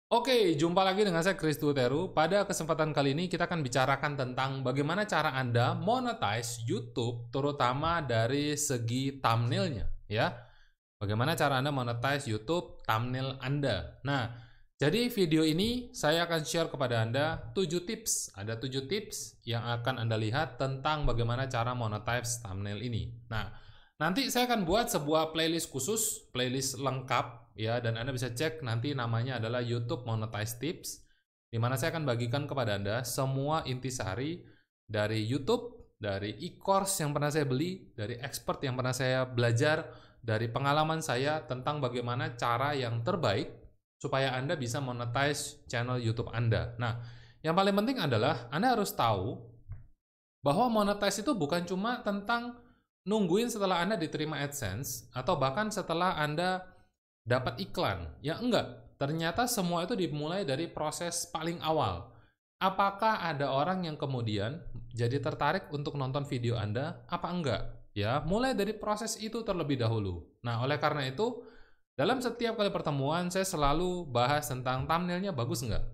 Oke, jumpa lagi dengan saya Kristu Teru. Pada kesempatan kali ini kita akan bicarakan tentang bagaimana cara Anda monetize YouTube, terutama dari segi thumbnailnya, ya. Bagaimana cara Anda monetize YouTube thumbnail Anda. Nah, jadi video ini saya akan share kepada Anda 7 tips. Ada 7 tips yang akan Anda lihat tentang bagaimana cara monetize thumbnail ini. Nah, nanti saya akan buat sebuah playlist khusus, playlist lengkap, ya, dan Anda bisa cek nanti namanya adalah YouTube Monetize Tips, di mana saya akan bagikan kepada Anda semua intisari dari YouTube, dari e-course yang pernah saya beli, dari expert yang pernah saya belajar, dari pengalaman saya tentang bagaimana cara yang terbaik supaya Anda bisa monetize channel YouTube Anda. Nah, yang paling penting adalah Anda harus tahu bahwa monetize itu bukan cuma tentang nungguin setelah Anda diterima AdSense atau bahkan setelah Anda dapat iklan. Ya enggak, ternyata semua itu dimulai dari proses paling awal. Apakah ada orang yang kemudian jadi tertarik untuk nonton video Anda, apa enggak? Ya, mulai dari proses itu terlebih dahulu. Nah, oleh karena itu, dalam setiap kali pertemuan, saya selalu bahas tentang thumbnailnya bagus enggak?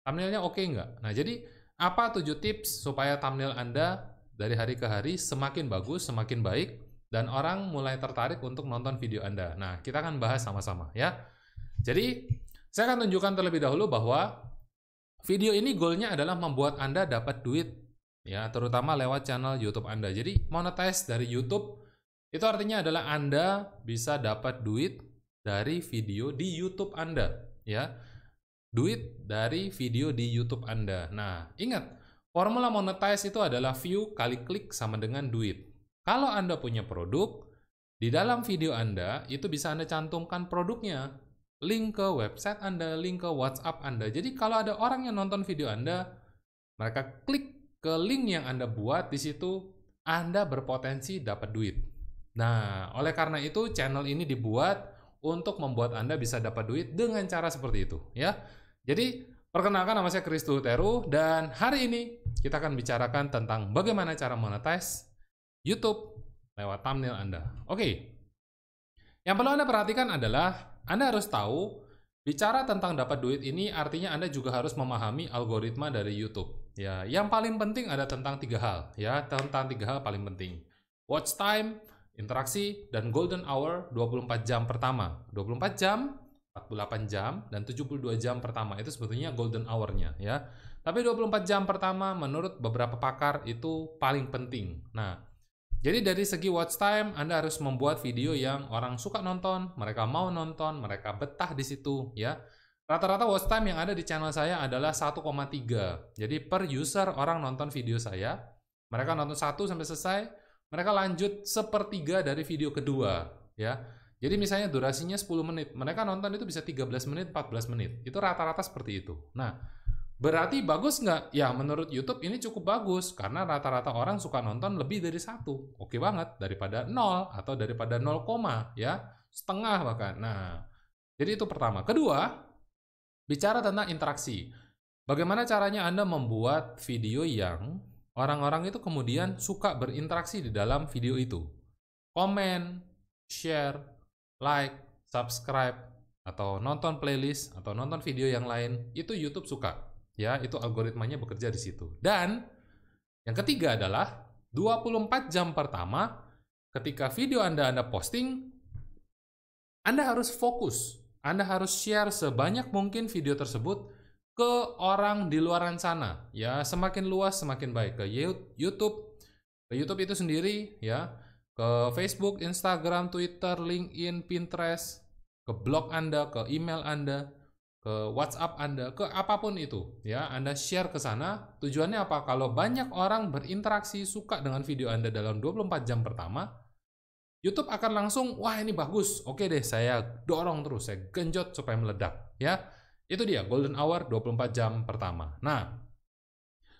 Thumbnailnya oke enggak? Nah, jadi apa 7 tips supaya thumbnail Anda dari hari ke hari semakin bagus, semakin baik, dan orang mulai tertarik untuk nonton video Anda. Nah, kita akan bahas sama-sama ya. Jadi, saya akan tunjukkan terlebih dahulu bahwa video ini goalnya adalah membuat Anda dapat duit, ya, terutama lewat channel YouTube Anda. Jadi, monetize dari YouTube itu artinya adalah Anda bisa dapat duit dari video di YouTube Anda, ya. Duit dari video di YouTube Anda. Nah, ingat, formula monetize itu adalah view kali klik sama dengan duit. Kalau Anda punya produk, di dalam video Anda itu bisa Anda cantumkan produknya, link ke website Anda, link ke WhatsApp Anda. Jadi kalau ada orang yang nonton video Anda, mereka klik ke link yang Anda buat, di situ Anda berpotensi dapat duit. Nah, oleh karena itu channel ini dibuat untuk membuat Anda bisa dapat duit dengan cara seperti itu, ya. Jadi, perkenalkan, nama saya Kristu Teru, dan hari ini kita akan bicarakan tentang bagaimana cara monetize YouTube lewat thumbnail Anda. Oke. Yang perlu Anda perhatikan adalah Anda harus tahu bicara tentang dapat duit ini artinya Anda juga harus memahami algoritma dari YouTube. Ya, yang paling penting ada tentang 3 hal, ya, tentang 3 hal paling penting. Watch time, interaksi, dan golden hour 24 jam pertama. 24 jam, 48 jam, dan 72 jam pertama itu sebetulnya golden hour-nya, ya. Tapi 24 jam pertama menurut beberapa pakar itu paling penting. Nah, jadi dari segi watch time, Anda harus membuat video yang orang suka nonton, mereka mau nonton, mereka betah di situ, ya. Rata-rata watch time yang ada di channel saya adalah 1,3. Jadi per user orang nonton video saya, mereka nonton 1 sampai selesai, mereka lanjut 1/3 dari video kedua, ya. Jadi misalnya durasinya 10 menit, mereka nonton itu bisa 13 menit, 14 menit. Itu rata-rata seperti itu. Nah, berarti bagus nggak? Ya, menurut YouTube ini cukup bagus, karena rata-rata orang suka nonton lebih dari 1. Oke banget, daripada 0, atau daripada 0, ya, setengah bahkan. Nah, jadi itu pertama. Kedua, bicara tentang interaksi. Bagaimana caranya Anda membuat video yang orang-orang itu kemudian suka berinteraksi di dalam video itu? Komen, share, like, subscribe, atau nonton playlist, atau nonton video yang lain, itu YouTube suka. Ya, itu algoritmanya bekerja di situ. Dan yang ketiga adalah 24 jam pertama ketika video Anda posting, Anda harus fokus. Anda harus share sebanyak mungkin video tersebut ke orang di luaran sana. Ya, semakin luas semakin baik. Ke YouTube itu sendiri, ya, ke Facebook, Instagram, Twitter, LinkedIn, Pinterest, ke blog Anda, ke email Anda, ke WhatsApp Anda, ke apapun itu, ya, Anda share ke sana. Tujuannya apa? Kalau banyak orang berinteraksi suka dengan video Anda dalam 24 jam pertama, YouTube akan langsung, wah ini bagus, oke deh, saya dorong terus, saya genjot supaya meledak, ya. Itu dia golden hour 24 jam pertama. Nah,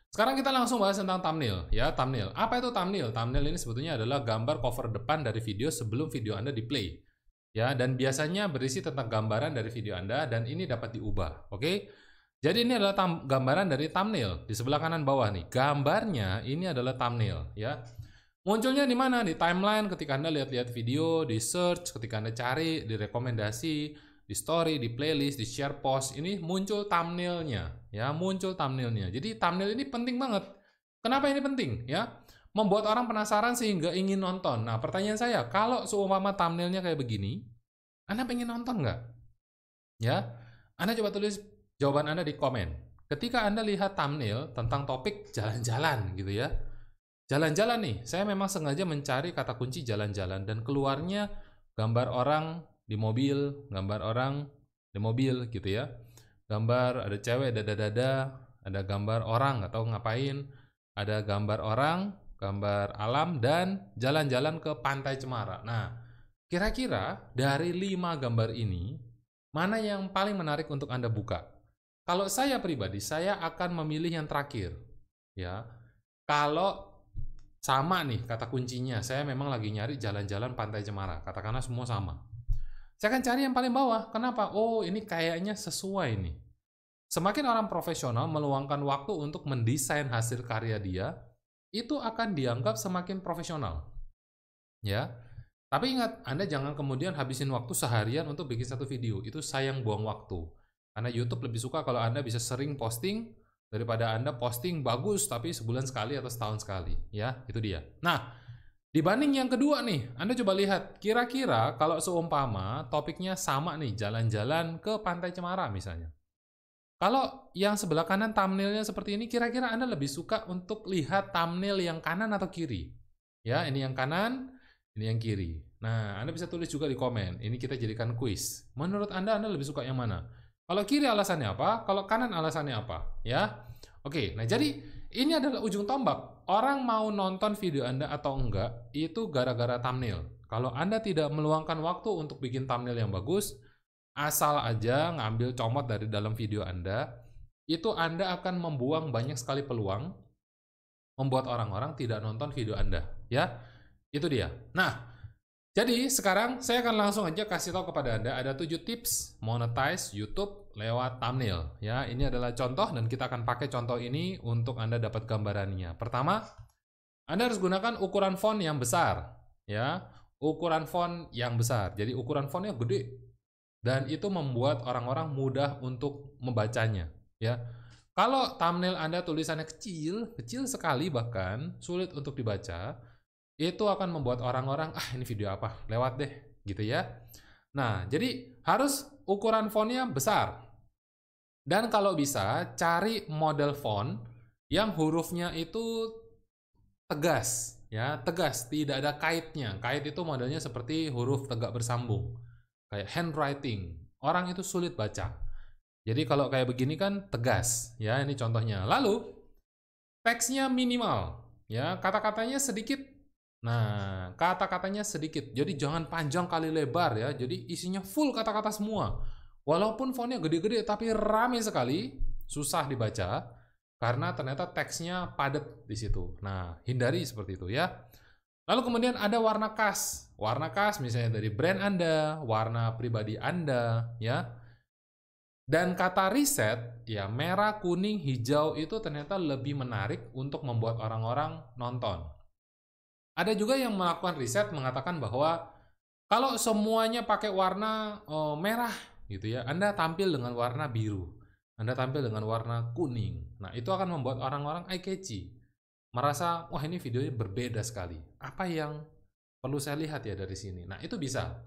sekarang kita langsung bahas tentang thumbnail, ya. Thumbnail. Apa itu thumbnail? Thumbnail ini sebetulnya adalah gambar cover depan dari video sebelum video Anda di-play. Ya, dan biasanya berisi tentang gambaran dari video Anda, dan ini dapat diubah, oke? Jadi ini adalah gambaran dari thumbnail di sebelah kanan bawah nih. Gambarnya ini adalah thumbnail, ya. Munculnya di mana? Di timeline ketika Anda lihat-lihat video, di search ketika Anda cari, di rekomendasi, di story, di playlist, di share post, ini muncul thumbnailnya, ya, muncul thumbnailnya. Jadi thumbnail ini penting banget. Kenapa ini penting? Ya, membuat orang penasaran sehingga ingin nonton. Nah, pertanyaan saya, kalau seumpama thumbnailnya kayak begini, Anda pengen nonton nggak? Ya, Anda coba tulis jawaban Anda di komen. Ketika Anda lihat thumbnail tentang topik jalan-jalan gitu ya, jalan-jalan nih, saya memang sengaja mencari kata kunci jalan-jalan dan keluarnya gambar orang di mobil, gambar orang di mobil gitu ya. Gambar ada cewek dada-dada, ada gambar orang atau ngapain, ada gambar orang, gambar alam, dan jalan-jalan ke Pantai Cemara. Nah, kira-kira dari 5 gambar ini, mana yang paling menarik untuk Anda buka? Kalau saya pribadi, saya akan memilih yang terakhir. Ya, kalau sama nih kata kuncinya, saya memang lagi nyari jalan-jalan Pantai Cemara, katakanlah semua sama. Saya akan cari yang paling bawah. Kenapa? Oh, ini kayaknya sesuai nih. Semakin orang profesional meluangkan waktu untuk mendesain hasil karya dia, itu akan dianggap semakin profesional. Ya. Tapi ingat, Anda jangan kemudian habisin waktu seharian untuk bikin satu video. Itu sayang buang waktu. Karena YouTube lebih suka kalau Anda bisa sering posting daripada Anda posting bagus tapi sebulan sekali atau setahun sekali, ya, itu dia. Nah, dibanding yang kedua nih, Anda coba lihat, kira-kira kalau seumpama topiknya sama nih, jalan-jalan ke Pantai Cemara misalnya. Kalau yang sebelah kanan thumbnailnya seperti ini, kira-kira Anda lebih suka untuk lihat thumbnail yang kanan atau kiri? Ya, ini yang kanan, ini yang kiri. Nah, Anda bisa tulis juga di komen, ini kita jadikan kuis. Menurut Anda lebih suka yang mana? Kalau kiri alasannya apa? Kalau kanan alasannya apa? Ya, oke. Nah, jadi ini adalah ujung tombak. Orang mau nonton video Anda atau enggak, itu gara-gara thumbnail. Kalau Anda tidak meluangkan waktu untuk bikin thumbnail yang bagus, asal aja ngambil comot dari dalam video Anda, itu Anda akan membuang banyak sekali peluang, membuat orang-orang tidak nonton video Anda. Ya, itu dia. Nah, jadi sekarang saya akan langsung aja kasih tahu kepada Anda ada 7 tips monetize YouTube lewat thumbnail. Ya, ini adalah contoh dan kita akan pakai contoh ini untuk Anda dapat gambarannya. Pertama, Anda harus gunakan ukuran font yang besar. Ya, ukuran font yang besar. Jadi ukuran fontnya gede dan itu membuat orang-orang mudah untuk membacanya. Ya, kalau thumbnail Anda tulisannya kecil, kecil sekali bahkan sulit untuk dibaca, itu akan membuat orang-orang, ini video apa, lewat deh, gitu ya. Nah, jadi harus ukuran fontnya besar. Dan kalau bisa, cari model font yang hurufnya itu tegas, ya, tegas, tidak ada kaitnya. Kait itu modelnya seperti huruf tegak bersambung, kayak handwriting. Orang itu sulit baca. Jadi kalau kayak begini kan tegas, ya, ini contohnya. Lalu, teksnya minimal, ya, kata-katanya sedikit. Nah, kata-katanya sedikit, jadi jangan panjang kali lebar ya, jadi isinya full kata-kata semua. Walaupun fontnya gede-gede tapi rame sekali, susah dibaca, karena ternyata teksnya padat di situ. Nah, hindari seperti itu ya. Lalu kemudian ada warna khas misalnya dari brand Anda, warna pribadi Anda, ya. Dan kata riset, ya merah, kuning, hijau itu ternyata lebih menarik untuk membuat orang-orang nonton. Ada juga yang melakukan riset mengatakan bahwa kalau semuanya pakai warna merah gitu ya, Anda tampil dengan warna biru, Anda tampil dengan warna kuning. Nah, itu akan membuat orang-orang eye catchy. Merasa, wah ini videonya berbeda sekali. Apa yang perlu saya lihat ya dari sini? Nah, itu bisa.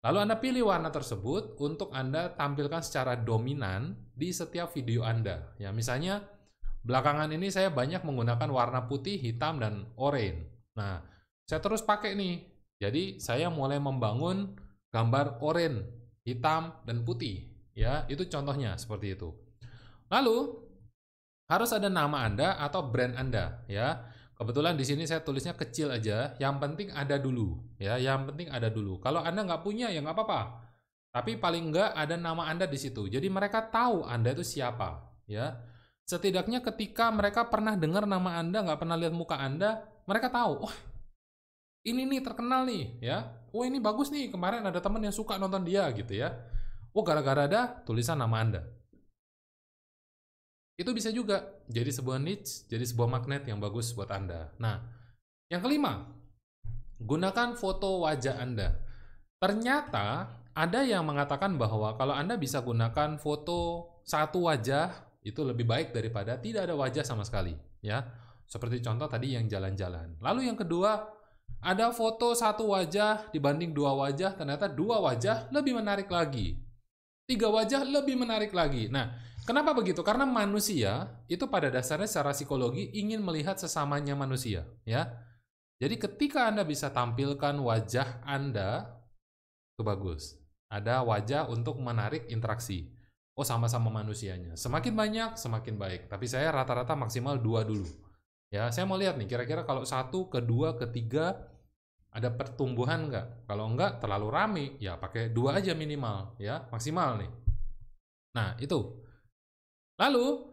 Lalu Anda pilih warna tersebut untuk Anda tampilkan secara dominan di setiap video Anda. Ya, misalnya belakangan ini saya banyak menggunakan warna putih, hitam, dan oranye. Nah, saya terus pakai nih. Jadi, saya mulai membangun gambar oranye, hitam, dan putih. Ya, itu contohnya seperti itu. Lalu, harus ada nama Anda atau brand Anda. Ya, kebetulan di sini saya tulisnya kecil aja. Yang penting ada dulu. Ya, yang penting ada dulu. Kalau Anda nggak punya, ya nggak apa-apa. Tapi paling nggak ada nama Anda di situ. Jadi mereka tahu Anda itu siapa. Ya, setidaknya ketika mereka pernah dengar nama Anda, nggak pernah lihat muka Anda, mereka tahu, wah ini nih terkenal nih, ya. Wah ini bagus nih, kemarin ada teman yang suka nonton dia gitu ya. Oh gara-gara ada tulisan nama Anda. Itu bisa juga jadi sebuah niche, jadi sebuah magnet yang bagus buat Anda. Nah, yang kelima, gunakan foto wajah Anda. Ternyata ada yang mengatakan bahwa kalau Anda bisa gunakan foto satu wajah itu lebih baik daripada tidak ada wajah sama sekali, ya. Seperti contoh tadi yang jalan-jalan. Lalu yang kedua, ada foto satu wajah dibanding dua wajah, ternyata dua wajah lebih menarik lagi. Tiga wajah lebih menarik lagi. Nah, kenapa begitu? Karena manusia itu pada dasarnya secara psikologi ingin melihat sesamanya manusia, ya. Jadi ketika Anda bisa tampilkan wajah Anda, itu bagus. Ada wajah untuk menarik interaksi. Oh, sama-sama manusianya. Semakin banyak, semakin baik. Tapi saya rata-rata maksimal 2 dulu. Ya, saya mau lihat nih, kira-kira kalau 1, kedua, ketiga, ada pertumbuhan nggak? Kalau nggak, terlalu rame, ya pakai 2 aja minimal. Ya, maksimal nih. Nah, itu. Lalu,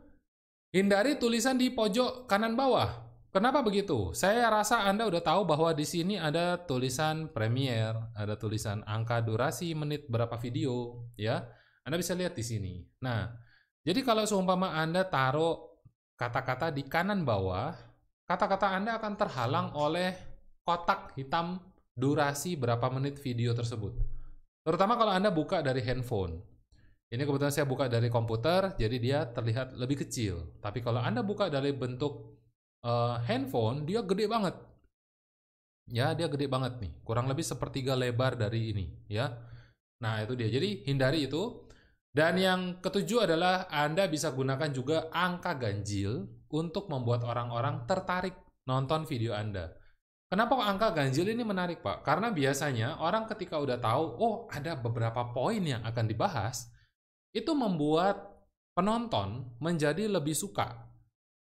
hindari tulisan di pojok kanan bawah. Kenapa begitu? Saya rasa Anda udah tahu bahwa di sini ada tulisan Premiere, ada tulisan angka durasi menit berapa video, ya. Anda bisa lihat di sini. Nah, jadi kalau seumpama Anda taruh kata-kata di kanan bawah, kata-kata Anda akan terhalang oleh kotak hitam durasi berapa menit video tersebut. Terutama kalau Anda buka dari handphone. Ini kebetulan saya buka dari komputer, jadi dia terlihat lebih kecil. Tapi kalau Anda buka dari bentuk handphone, dia gede banget. Ya, dia gede banget nih. Kurang lebih sepertiga lebar dari ini, ya. Nah, itu dia. Jadi, hindari itu. Dan yang ketujuh adalah Anda bisa gunakan juga angka ganjil untuk membuat orang-orang tertarik nonton video Anda. Kenapa angka ganjil ini menarik, Pak? Karena biasanya orang ketika udah tahu, oh, ada beberapa poin yang akan dibahas, itu membuat penonton menjadi lebih suka.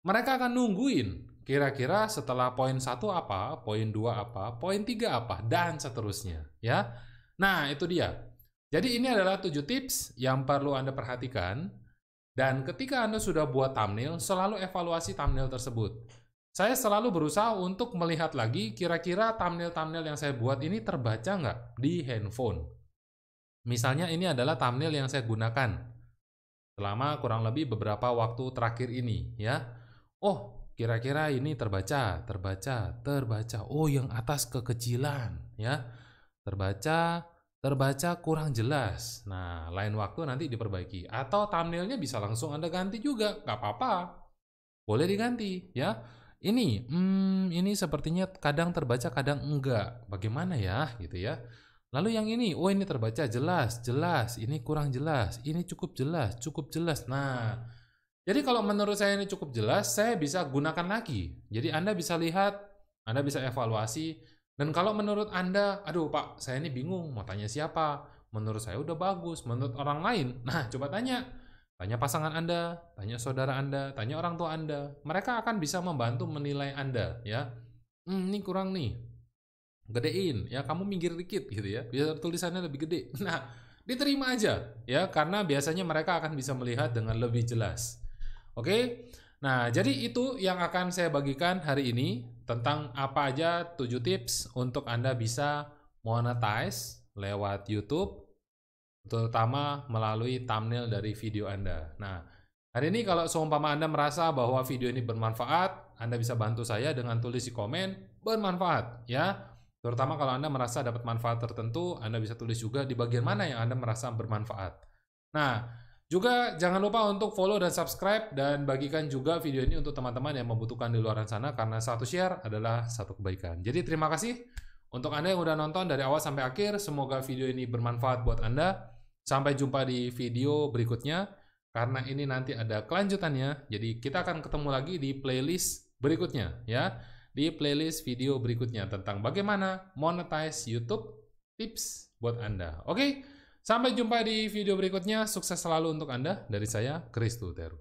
Mereka akan nungguin kira-kira setelah poin 1 apa, poin 2 apa, poin 3 apa, dan seterusnya, ya. Nah, itu dia. Jadi ini adalah 7 tips yang perlu Anda perhatikan. Dan ketika Anda sudah buat thumbnail, selalu evaluasi thumbnail tersebut. Saya selalu berusaha untuk melihat lagi kira-kira thumbnail-thumbnail yang saya buat ini terbaca nggak di handphone. Misalnya ini adalah thumbnail yang saya gunakan selama kurang lebih beberapa waktu terakhir ini, ya. Oh, kira-kira ini terbaca. Oh, yang atas kekecilan, ya. Terbaca kurang jelas. Nah, lain waktu nanti diperbaiki. Atau thumbnailnya bisa langsung Anda ganti juga, nggak apa-apa. Boleh diganti, ya. Ini sepertinya kadang terbaca, kadang enggak. Bagaimana ya, gitu ya. Lalu yang ini, oh ini terbaca jelas. Ini kurang jelas. Ini cukup jelas. Nah, jadi kalau menurut saya ini cukup jelas, saya bisa gunakan lagi. Jadi Anda bisa lihat, Anda bisa evaluasi. Dan kalau menurut Anda, aduh Pak, saya ini bingung, mau tanya siapa? Menurut saya udah bagus, menurut orang lain. Nah, coba tanya. Tanya pasangan Anda, tanya saudara Anda, tanya orang tua Anda. Mereka akan bisa membantu menilai Anda, ya. Ini kurang nih. Gedein, ya kamu minggir dikit gitu ya. Biar tulisannya lebih gede. Nah, diterima aja, ya, karena biasanya mereka akan bisa melihat dengan lebih jelas. Oke, nah jadi itu yang akan saya bagikan hari ini tentang apa aja 7 tips untuk Anda bisa monetize lewat YouTube, terutama melalui thumbnail dari video Anda. Nah, hari ini kalau seumpama Anda merasa bahwa video ini bermanfaat, Anda bisa bantu saya dengan tulis di komen, bermanfaat, ya. Terutama kalau Anda merasa dapat manfaat tertentu, Anda bisa tulis juga di bagian mana yang Anda merasa bermanfaat. Nah, juga jangan lupa untuk follow dan subscribe dan bagikan juga video ini untuk teman-teman yang membutuhkan di luar sana karena satu share adalah satu kebaikan. Jadi terima kasih untuk Anda yang udah nonton dari awal sampai akhir. Semoga video ini bermanfaat buat Anda. Sampai jumpa di video berikutnya karena ini nanti ada kelanjutannya. Jadi kita akan ketemu lagi di playlist berikutnya, ya. Di playlist video berikutnya tentang bagaimana monetize YouTube tips buat Anda. Oke, sampai jumpa di video berikutnya. Sukses selalu untuk Anda. Dari saya, Kristu Teru.